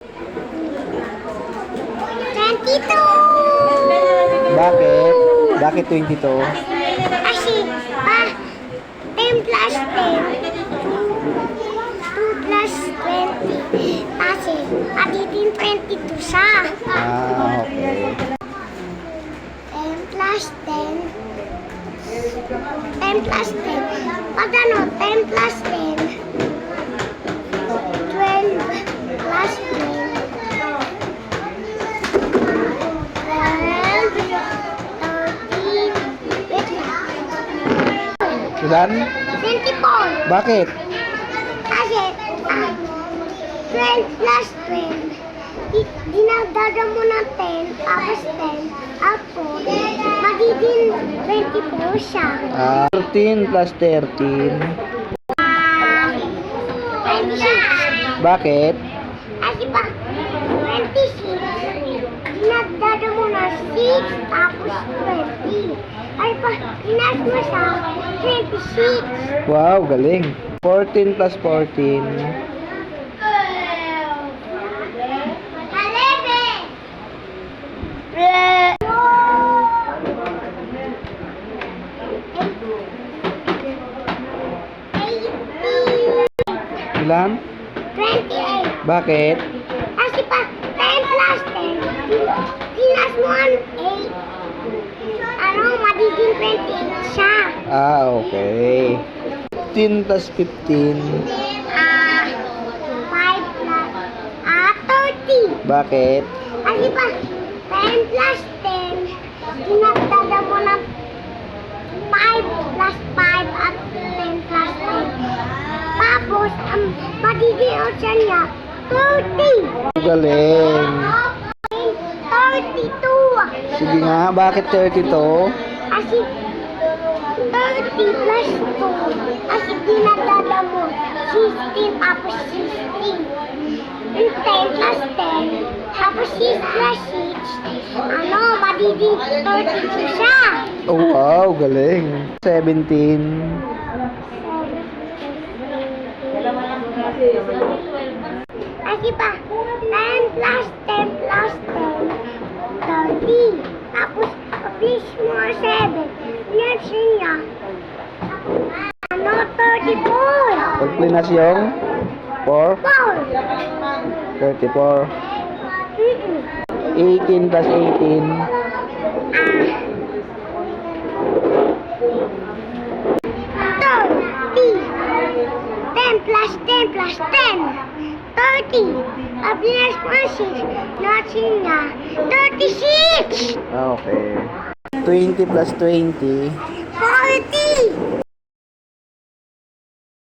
22! Bakit? Bakit 22? Kasi, 10 plus 10. 2 plus 20. Kasi, magiging 22 siya. Okay. 10 plus 10. 10 plus 10. Pag ano, 10 plus 10. 12 plus 10. 12, 13, wait lang. Ilan? 24. Bakit? Kasi, 12 plus 12. Dinagdagan mo ng 10, tapos 10, tapos, magiging 24 siya. 13 plus 13. 26. Bakit? Kasi pa, 26. Dinagdagan mo na 6, tapos 20. Ay pa, inas mo siya, 26. Wow, galing. 14 plus 14. 11. Ilan? 28. Bakit? Kasi pa, 10 plus 10. Dinas mo ang 8. Ano, magiging 28 siya. Okay. 15 plus 15. 5 plus, 30. Bakit? Kasi pa, 10 plus 10. Dinagdagan mo ng 5 plus 5 at 10 plus 10. Tapos, ang magiging option niya, 30. Galing. 32. Sige nga, bakit 32? Kasi 30 plus 2. Kasi dinadala mo 16 tapos 16. Yung 10 plus 10. Tapos 6 plus 6. Ano, magiging 32 siya. Oh, wow, galing. 17. Kasi pa, 10 plus 10 plus 10. 30. Tapos, fish mo 7. Next niya. Ano, 34. Pag plinas yung 4, 4. 34. 18 plus 18. 10 plus 10 plus 10. 30. Pabilis mo 6. Natin niya. 36. Okay. 20 plus 20.